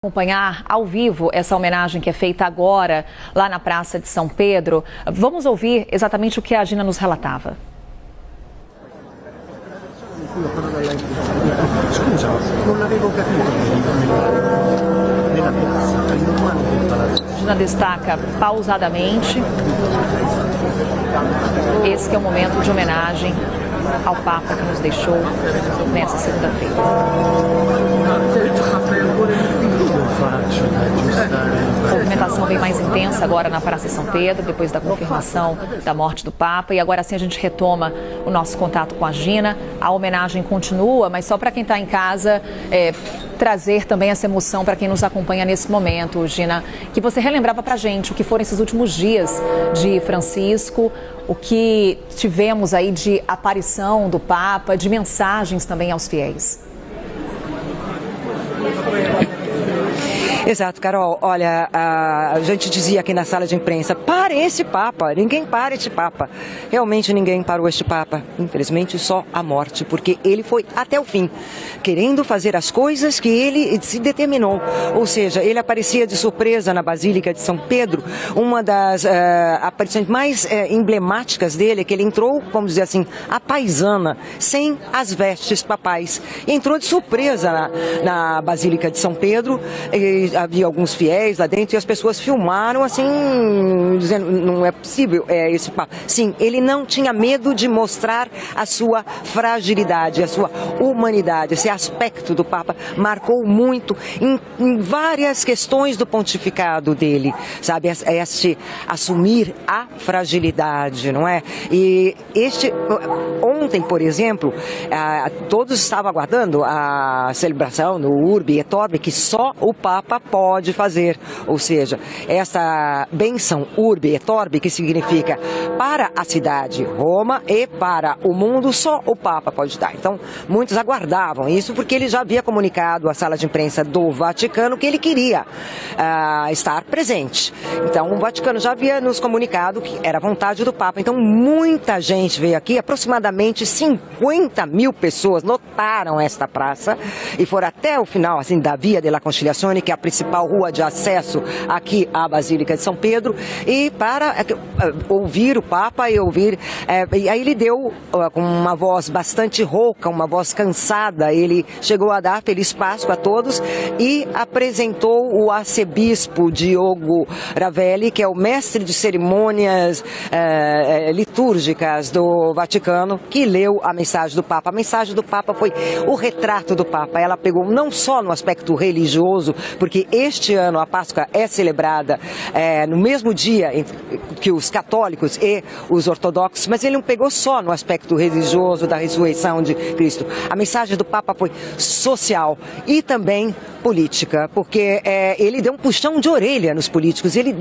Acompanhar ao vivo essa homenagem que é feita agora lá na Praça de São Pedro. Vamos ouvir exatamente o que a Gina nos relatava. Gina destaca pausadamente. Esse que é o momento de homenagem ao Papa que nos deixou nessa segunda-feira. A movimentação bem mais intensa agora na Praça de São Pedro, depois da confirmação da morte do Papa. E agora sim a gente retoma o nosso contato com a Gina. A homenagem continua, mas só para quem está em casa, trazer também essa emoção para quem nos acompanha nesse momento, Gina, que você relembrava para a gente o que foram esses últimos dias de Francisco, o que tivemos aí de aparição do Papa, de mensagens também aos fiéis. Exato, Carol. Olha, a gente dizia aqui na sala de imprensa, pare esse Papa, ninguém para este Papa. Realmente ninguém parou este Papa. Infelizmente só a morte, porque ele foi até o fim, querendo fazer as coisas que ele se determinou. Ou seja, ele aparecia de surpresa na Basílica de São Pedro. Uma das aparições mais emblemáticas dele é que ele entrou, vamos dizer assim, a paisana, sem as vestes papais. E entrou de surpresa na Basílica de São Pedro. Havia alguns fiéis lá dentro e as pessoas filmaram assim, dizendo, não é possível esse Papa. Sim, ele não tinha medo de mostrar a sua fragilidade, a sua humanidade. Esse aspecto do Papa marcou muito em várias questões do pontificado dele, sabe? Este assumir a fragilidade, não é? E ontem, por exemplo, todos estavam aguardando a celebração no Urbi et Orbi, que só o Papa pode fazer, ou seja, essa bênção Urbi et Orbi, que significa para a cidade Roma e para o mundo, só o Papa pode dar. Então, muitos aguardavam isso porque ele já havia comunicado à sala de imprensa do Vaticano que ele queria estar presente. Então, o Vaticano já havia nos comunicado que era vontade do Papa. Então, muita gente veio aqui, aproximadamente 50 mil pessoas lotaram esta praça e foram até o final assim, da Via della Conciliazione, que é a principal rua de acesso aqui à Basílica de São Pedro, e para ouvir o Papa e ouvir. E aí ele deu com uma voz bastante rouca, uma voz cansada, ele chegou a dar feliz Páscoa a todos e apresentou o arcebispo Diogo Ravelli, que é o mestre de cerimônias litúrgicas do Vaticano, que leu a mensagem do Papa. A mensagem do Papa foi o retrato do Papa. Ela pegou não só no aspecto religioso, porque este ano a Páscoa é celebrada no mesmo dia que os católicos e os ortodoxos, mas ele não pegou só no aspecto religioso da ressurreição de Cristo. A mensagem do Papa foi social e também política, porque ele deu um puxão de orelha nos políticos. Ele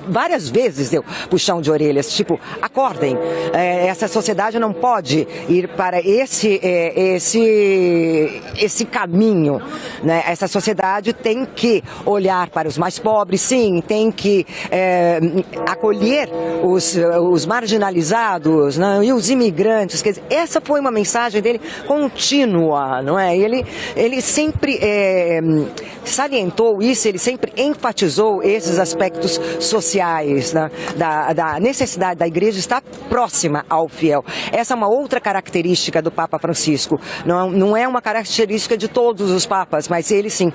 várias vezes deu puxão de orelhas, tipo, acordem, essa sociedade não pode ir para esse caminho, né? Essa sociedade tem que olhar para os mais pobres, sim, tem que acolher os marginalizados, né? E os imigrantes. Quer dizer, essa foi uma mensagem dele contínua, não é? Ele sempre salientou isso, ele sempre enfatizou esses aspectos sociais, né? Da necessidade da igreja estar próxima ao fiel. Essa é uma outra característica do Papa Francisco. Não é uma característica de todos os papas, mas ele sim.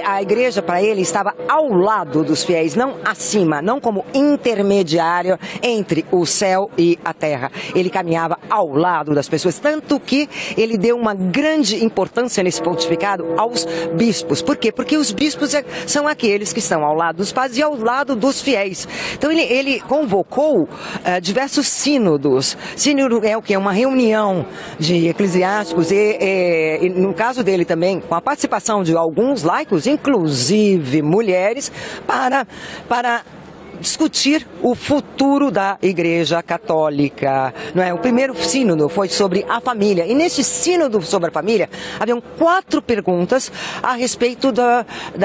A igreja para ele estava ao lado dos fiéis, não acima, não como intermediária entre o céu e a terra. Ele caminhava ao lado das pessoas, tanto que ele deu uma grande importância nesse pontificado aos bispos. Por quê? Porque os bispos são aqueles que estão ao lado dos padres e ao lado dos fiéis. Então ele convocou diversos sínodos. Sínodo é o que? Uma reunião de eclesiásticos e no caso dele também, com a participação de alguns laicos, inclusive mulheres, para discutir o futuro da Igreja Católica. Não é? O primeiro sínodo foi sobre a família. E nesse sínodo sobre a família, haviam 4 perguntas a respeito da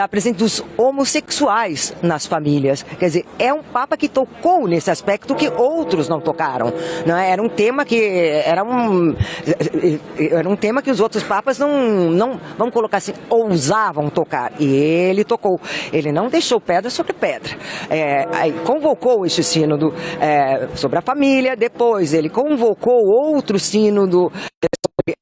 presença dos homossexuais nas famílias. Quer dizer, é um Papa que tocou nesse aspecto que outros não tocaram. Não é? Era um tema que os outros papas não vamos colocar assim, ousavam tocar. E ele tocou. Ele não deixou pedra sobre pedra. Aí convocou este sínodo sobre a família, depois ele convocou outro sínodo sobre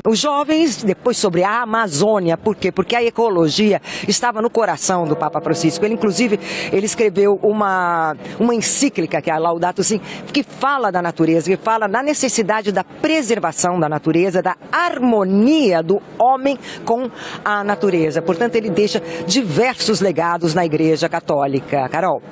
os jovens, depois sobre a Amazônia. Por quê? Porque a ecologia estava no coração do Papa Francisco. Ele, inclusive, ele escreveu uma encíclica, que é a Laudato Si, que fala da natureza, que fala da necessidade da preservação da natureza, da harmonia do homem com a natureza. Portanto, ele deixa diversos legados na Igreja Católica. Carol.